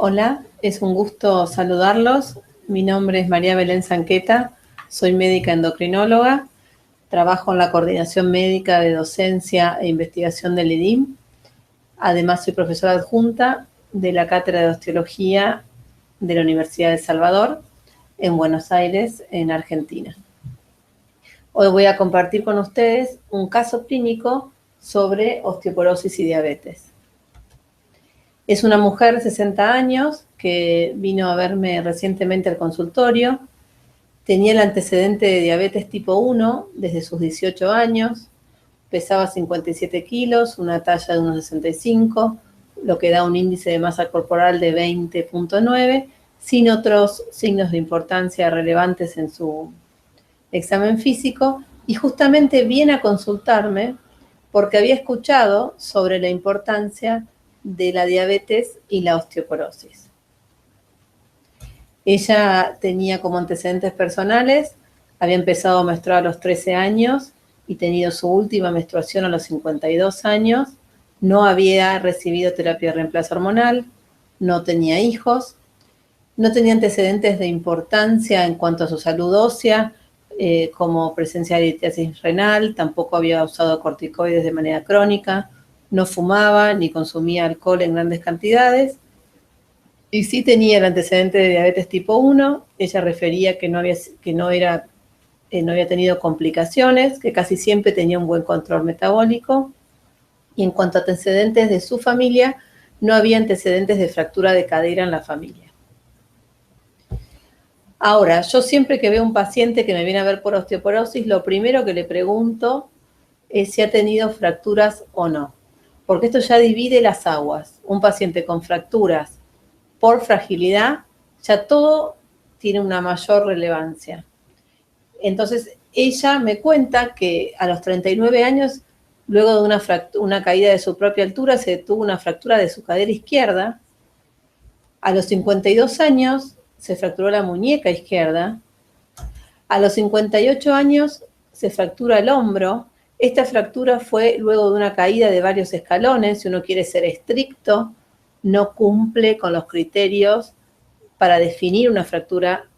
Hola, es un gusto saludarlos. Mi nombre es María Belén Zanqueta, soy médica endocrinóloga, trabajo en la coordinación médica de docencia e investigación del IDIM. Además, soy profesora adjunta de la Cátedra de Osteología de la Universidad de El Salvador, en Buenos Aires, en Argentina. Hoy voy a compartir con ustedes un caso clínico sobre osteoporosis y diabetes. Es una mujer de 60 años que vino a verme recientemente al consultorio. Tenía el antecedente de diabetes tipo 1 desde sus 18 años. Pesaba 57 kilos, una talla de 1,65, lo que da un índice de masa corporal de 20,9, sin otros signos de importancia relevantes en su examen físico. Y justamente viene a consultarme porque había escuchado sobre la importancia de la diabetes y la osteoporosis. Ella tenía como antecedentes personales, había empezado a menstruar a los 13 años y tenido su última menstruación a los 52 años, no había recibido terapia de reemplazo hormonal, no tenía hijos, no tenía antecedentes de importancia en cuanto a su salud ósea, como presencia de litiasis renal, tampoco había usado corticoides de manera crónica, no fumaba ni consumía alcohol en grandes cantidades, y sí tenía el antecedente de diabetes tipo 1. Ella refería que no había tenido complicaciones, que casi siempre tenía un buen control metabólico, y en cuanto a antecedentes de su familia, no había antecedentes de fractura de cadera en la familia. Ahora, yo siempre que veo un paciente que me viene a ver por osteoporosis, lo primero que le pregunto es si ha tenido fracturas o no, porque esto ya divide las aguas. Un paciente con fracturas por fragilidad, ya todo tiene una mayor relevancia. Entonces, ella me cuenta que a los 39 años, luego de una caída de su propia altura, se tuvo una fractura de su cadera izquierda. A los 52 años se fracturó la muñeca izquierda. A los 58 años se fractura el hombro. Esta fractura fue luego de una caída de varios escalones. Si uno quiere ser estricto, no cumple con los criterios para definir una fractura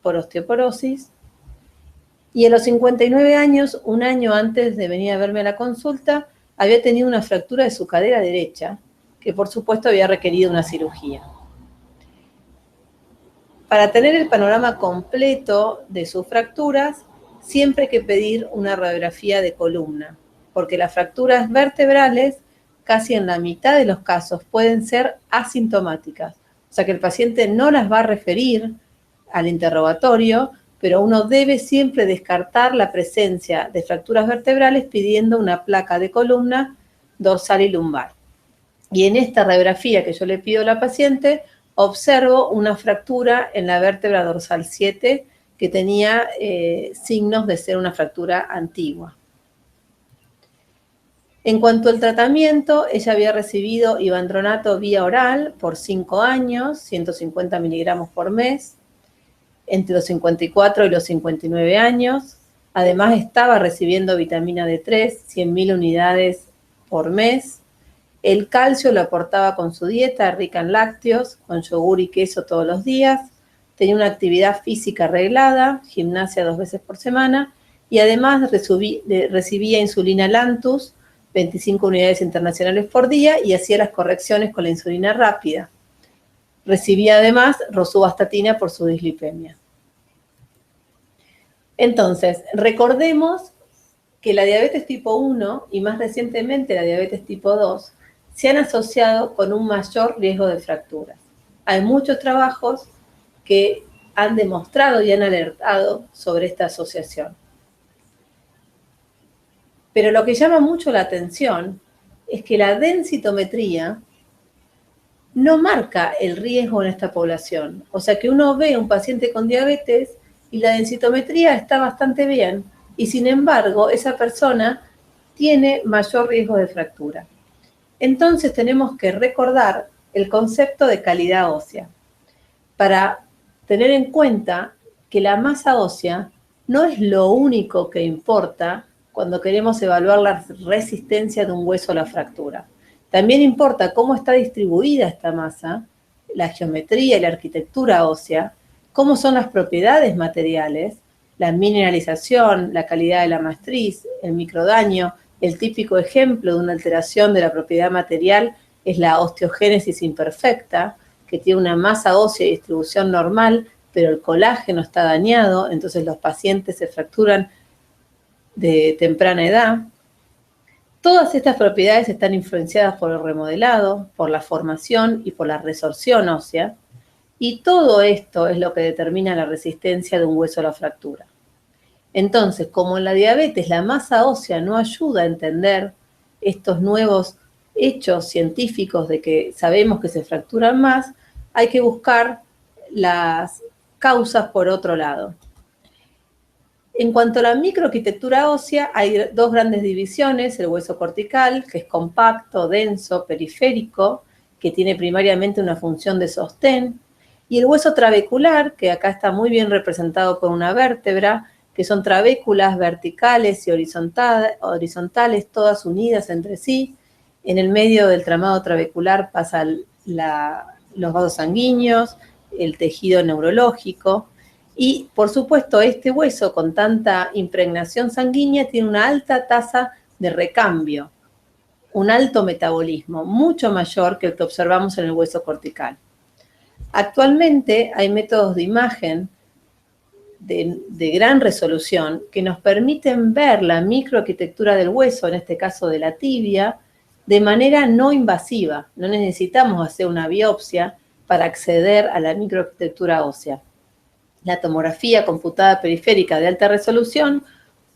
por osteoporosis. Y a los 59 años, un año antes de venir a verme a la consulta, había tenido una fractura de su cadera derecha, que por supuesto había requerido una cirugía. Para tener el panorama completo de sus fracturas, siempre hay que pedir una radiografía de columna, porque las fracturas vertebrales, casi en la mitad de los casos, pueden ser asintomáticas. O sea que el paciente no las va a referir al interrogatorio, pero uno debe siempre descartar la presencia de fracturas vertebrales pidiendo una placa de columna dorsal y lumbar. Y en esta radiografía que yo le pido a la paciente, observo una fractura en la vértebra dorsal 7 que tenía signos de ser una fractura antigua. En cuanto al tratamiento, ella había recibido ivandronato vía oral por 5 años, 150 miligramos por mes, entre los 54 y los 59 años. Además, estaba recibiendo vitamina D3, 100.000 unidades por mes. El calcio lo aportaba con su dieta rica en lácteos, con yogur y queso todos los días. Tenía una actividad física reglada, gimnasia 2 veces por semana, y además recibía insulina Lantus, 25 unidades internacionales por día, y hacía las correcciones con la insulina rápida. Recibía además rosuvastatina por su dislipemia. Entonces, recordemos que la diabetes tipo 1 y más recientemente la diabetes tipo 2 se han asociado con un mayor riesgo de fracturas. Hay muchos trabajos que han demostrado y han alertado sobre esta asociación. Pero lo que llama mucho la atención es que la densitometría no marca el riesgo en esta población. O sea que uno ve a un paciente con diabetes y la densitometría está bastante bien, y sin embargo esa persona tiene mayor riesgo de fractura. Entonces tenemos que recordar el concepto de calidad ósea para tener en cuenta que la masa ósea no es lo único que importa cuando queremos evaluar la resistencia de un hueso a la fractura. También importa cómo está distribuida esta masa la geometría y la arquitectura ósea, cómo son las propiedades materiales, la mineralización, la calidad de la matriz, el microdaño. El típico ejemplo de una alteración de la propiedad material es la osteogénesis imperfecta, que tiene una masa ósea y distribución normal, pero el colágeno está dañado, entonces los pacientes se fracturan de temprana edad. Todas estas propiedades están influenciadas por el remodelado, por la formación y por la resorción ósea, y todo esto es lo que determina la resistencia de un hueso a la fractura. Entonces, como en la diabetes la masa ósea no ayuda a entender estos nuevos hechos científicos de que sabemos que se fracturan más, hay que buscar las causas por otro lado. En cuanto a la microarquitectura ósea, hay dos grandes divisiones: el hueso cortical, que es compacto, denso, periférico, que tiene primariamente una función de sostén, y el hueso trabecular, que acá está muy bien representado por una vértebra, que son trabéculas verticales y horizontales, todas unidas entre sí. En el medio del tramado trabecular pasan los vasos sanguíneos, el tejido neurológico, y por supuesto este hueso con tanta impregnación sanguínea tiene una alta tasa de recambio, un alto metabolismo, mucho mayor que el que observamos en el hueso cortical. Actualmente hay métodos de imagen de gran resolución que nos permiten ver la microarquitectura del hueso, en este caso de la tibia, de manera no invasiva. No necesitamos hacer una biopsia para acceder a la microarquitectura ósea. La tomografía computada periférica de alta resolución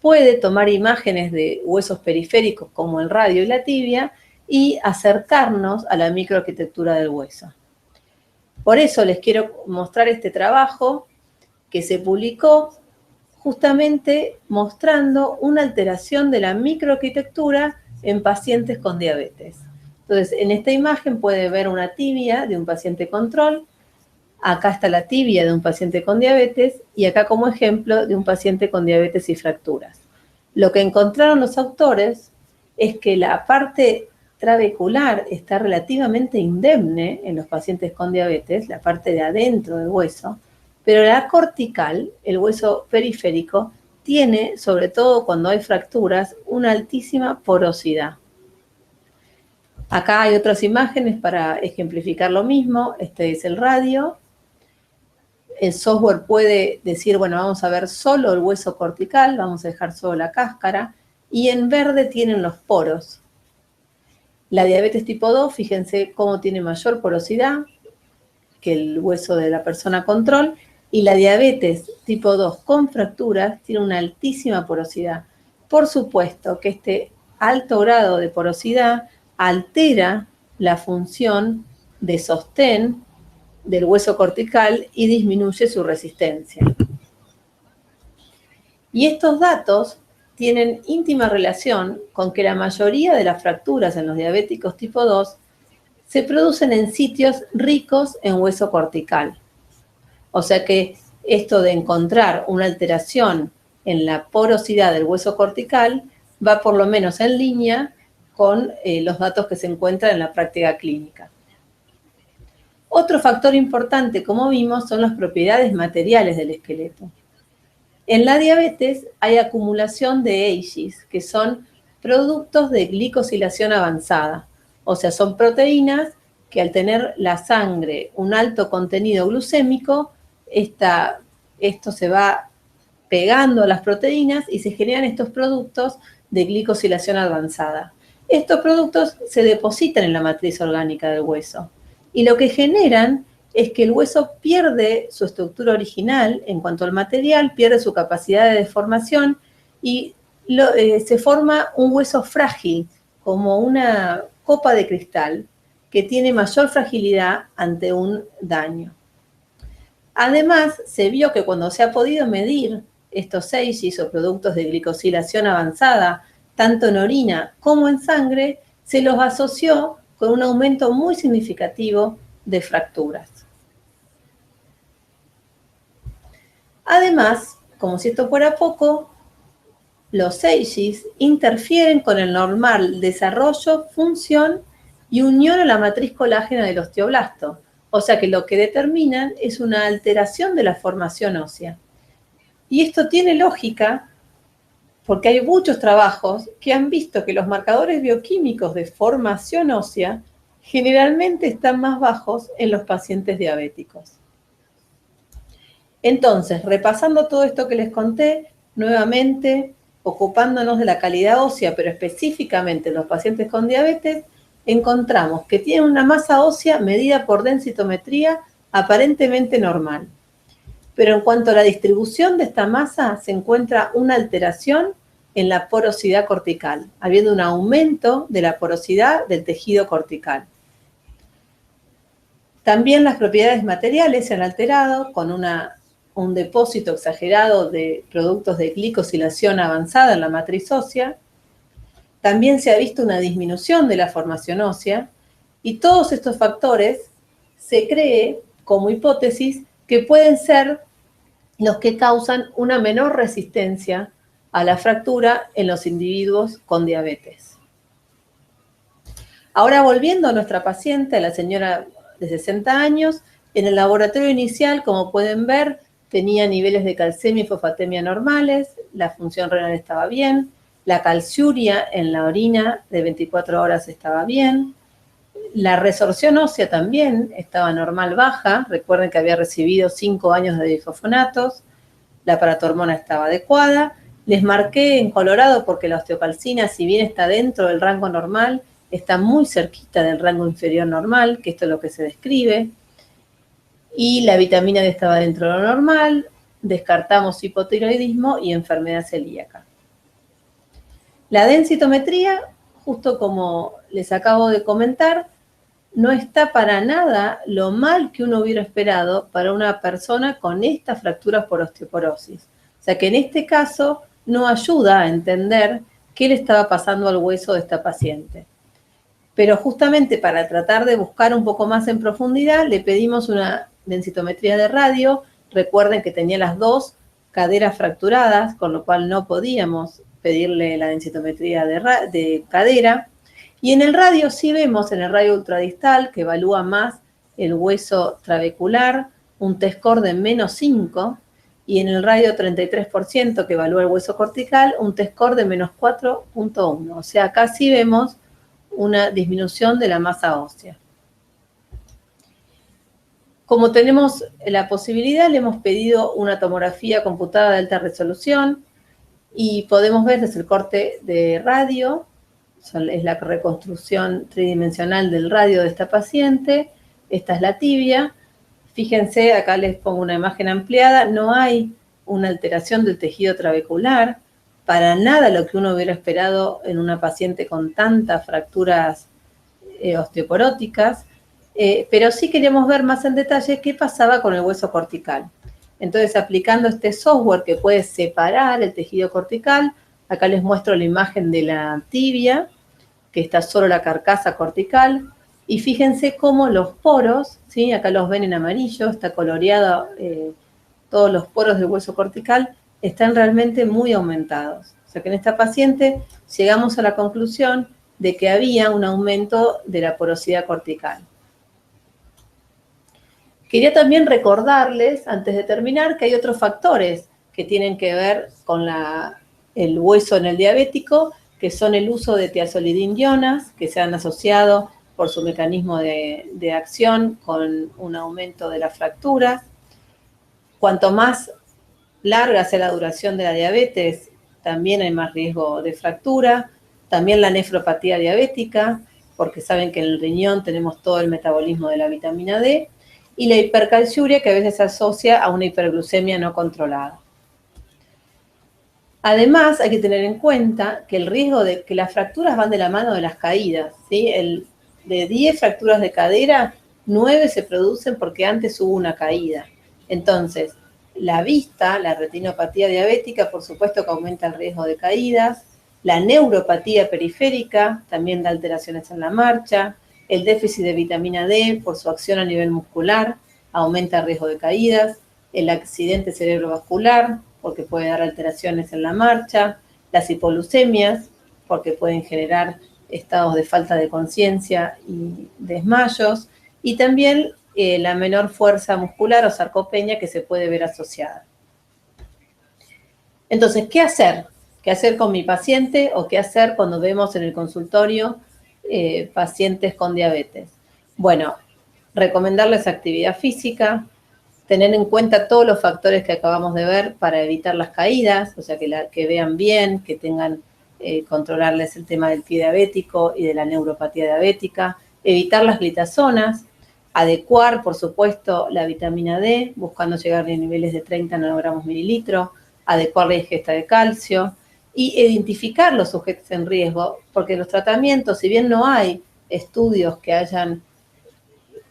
puede tomar imágenes de huesos periféricos como el radio y la tibia y acercarnos a la microarquitectura del hueso. Por eso les quiero mostrar este trabajo que se publicó justamente mostrando una alteración de la microarquitectura en pacientes con diabetes. Entonces, en esta imagen puede ver una tibia de un paciente control, acá está la tibia de un paciente con diabetes y acá como ejemplo de un paciente con diabetes y fracturas. Lo que encontraron los autores es que la parte trabecular está relativamente indemne en los pacientes con diabetes, la parte de adentro del hueso, pero la cortical, el hueso periférico, tiene, sobre todo cuando hay fracturas, una altísima porosidad. Acá hay otras imágenes para ejemplificar lo mismo. Este es el radio. El software puede decir, bueno, vamos a ver solo el hueso cortical, vamos a dejar solo la cáscara, y en verde tienen los poros. La diabetes tipo 2, fíjense cómo tiene mayor porosidad que el hueso de la persona control, y la diabetes tipo 2 con fracturas tiene una altísima porosidad. Por supuesto que este alto grado de porosidad altera la función de sostén del hueso cortical y disminuye su resistencia. Y estos datos tienen íntima relación con que la mayoría de las fracturas en los diabéticos tipo 2 se producen en sitios ricos en hueso cortical. O sea que esto de encontrar una alteración en la porosidad del hueso cortical va por lo menos en línea con los datos que se encuentran en la práctica clínica. Otro factor importante, como vimos, son las propiedades materiales del esqueleto. En la diabetes hay acumulación de EIGs, que son productos de glicosilación avanzada, o sea, son proteínas que al tener la sangre un alto contenido glucémico, esto se va pegando a las proteínas y se generan estos productos de glicosilación avanzada. Estos productos se depositan en la matriz orgánica del hueso y lo que generan es que el hueso pierde su estructura original en cuanto al material, pierde su capacidad de deformación y se forma un hueso frágil, como una copa de cristal, que tiene mayor fragilidad ante un daño. Además, se vio que cuando se ha podido medir estos EIGs o productos de glicosilación avanzada, tanto en orina como en sangre, se los asoció con un aumento muy significativo de fracturas. Además, como si esto fuera poco, los EIGs interfieren con el normal desarrollo, función y unión a la matriz colágena del osteoblasto. O sea que lo que determinan es una alteración de la formación ósea. Y esto tiene lógica porque hay muchos trabajos que han visto que los marcadores bioquímicos de formación ósea generalmente están más bajos en los pacientes diabéticos. Entonces, repasando todo esto que les conté, nuevamente ocupándonos de la calidad ósea, pero específicamente en los pacientes con diabetes, encontramos que tienen una masa ósea medida por densitometría aparentemente normal. Pero en cuanto a la distribución de esta masa, se encuentra una alteración en la porosidad cortical, habiendo un aumento de la porosidad del tejido cortical. También las propiedades materiales se han alterado con un depósito exagerado de productos de glicosilación avanzada en la matriz ósea. También se ha visto una disminución de la formación ósea y todos estos factores se cree como hipótesis que pueden ser los que causan una menor resistencia a la fractura en los individuos con diabetes. Ahora volviendo a nuestra paciente, a la señora de 60 años, en el laboratorio inicial, como pueden ver, tenía niveles de calcemia y fosfatemia normales, la función renal estaba bien, la calciuria en la orina de 24 horas estaba bien, la resorción ósea también estaba normal baja, recuerden que había recibido 5 años de bifosfonatos, la paratormona estaba adecuada. Les marqué en colorado porque la osteocalcina, si bien está dentro del rango normal, está muy cerquita del rango inferior normal, que esto es lo que se describe. Y la vitamina D estaba dentro de lo normal, descartamos hipotiroidismo y enfermedad celíaca. La densitometría, justo como les acabo de comentar, no está para nada lo mal que uno hubiera esperado para una persona con estas fracturas por osteoporosis. O sea que en este caso no ayuda a entender qué le estaba pasando al hueso de esta paciente. Pero justamente para tratar de buscar un poco más en profundidad, le pedimos una densitometría de radio. Recuerden que tenía las dos caderas fracturadas, con lo cual no podíamos pedirle la densitometría de cadera. Y en el radio sí vemos, en el radio ultradistal, que evalúa más el hueso trabecular, un T-score de -5, y en el radio 33%, que evalúa el hueso cortical, un T-score de -4.1. O sea, acá sí vemos una disminución de la masa ósea. Como tenemos la posibilidad, le hemos pedido una tomografía computada de alta resolución y podemos ver desde el corte de radio, es la reconstrucción tridimensional del radio de esta paciente. Esta es la tibia. Fíjense, acá les pongo una imagen ampliada. No hay una alteración del tejido trabecular. Para nada lo que uno hubiera esperado en una paciente con tantas fracturas osteoporóticas. Pero sí queríamos ver más en detalle qué pasaba con el hueso cortical. Entonces, aplicando este software que puede separar el tejido cortical, acá les muestro la imagen de la tibia, que está solo la carcasa cortical, y fíjense cómo los poros, ¿sí? Acá los ven en amarillo, está coloreado, todos los poros del hueso cortical están realmente muy aumentados. O sea que en esta paciente llegamos a la conclusión de que había un aumento de la porosidad cortical. Quería también recordarles, antes de terminar, que hay otros factores que tienen que ver con el hueso en el diabético, que son el uso de tiazolidindionas, que se han asociado por su mecanismo de acción con un aumento de las fracturas. Cuanto más larga sea la duración de la diabetes, también hay más riesgo de fractura. También la nefropatía diabética, porque saben que en el riñón tenemos todo el metabolismo de la vitamina D. Y la hipercalciuria, que a veces se asocia a una hiperglucemia no controlada. Además, hay que tener en cuenta que el riesgo de que las fracturas van de la mano de las caídas, ¿sí? De 10 fracturas de cadera, 9 se producen porque antes hubo una caída. Entonces, la vista, la retinopatía diabética, por supuesto que aumenta el riesgo de caídas, la neuropatía periférica también da alteraciones en la marcha, el déficit de vitamina D por su acción a nivel muscular aumenta el riesgo de caídas, el accidente cerebrovascular porque puede dar alteraciones en la marcha, las hipoglucemias porque pueden generar estados de falta de conciencia y desmayos, y también la menor fuerza muscular o sarcopenia que se puede ver asociada. Entonces, ¿qué hacer? ¿Qué hacer con mi paciente o qué hacer cuando vemos en el consultorio pacientes con diabetes? Bueno, recomendarles actividad física, tener en cuenta todos los factores que acabamos de ver para evitar las caídas, o sea, que vean bien, que tengan, controlarles el tema del pie diabético y de la neuropatía diabética, evitar las glitazonas, adecuar, por supuesto, la vitamina D, buscando llegar a niveles de 30 nanogramos mililitro, adecuar la ingesta de calcio y identificar los sujetos en riesgo, porque los tratamientos, si bien no hay estudios que hayan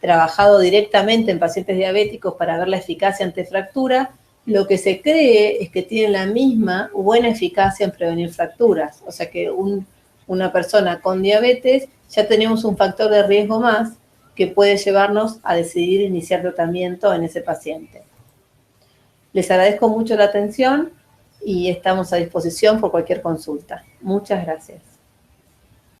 trabajado directamente en pacientes diabéticos para ver la eficacia ante fractura, lo que se cree es que tienen la misma buena eficacia en prevenir fracturas. O sea que una persona con diabetes ya tenemos un factor de riesgo más que puede llevarnos a decidir iniciar tratamiento en ese paciente. Les agradezco mucho la atención y estamos a disposición por cualquier consulta. Muchas gracias.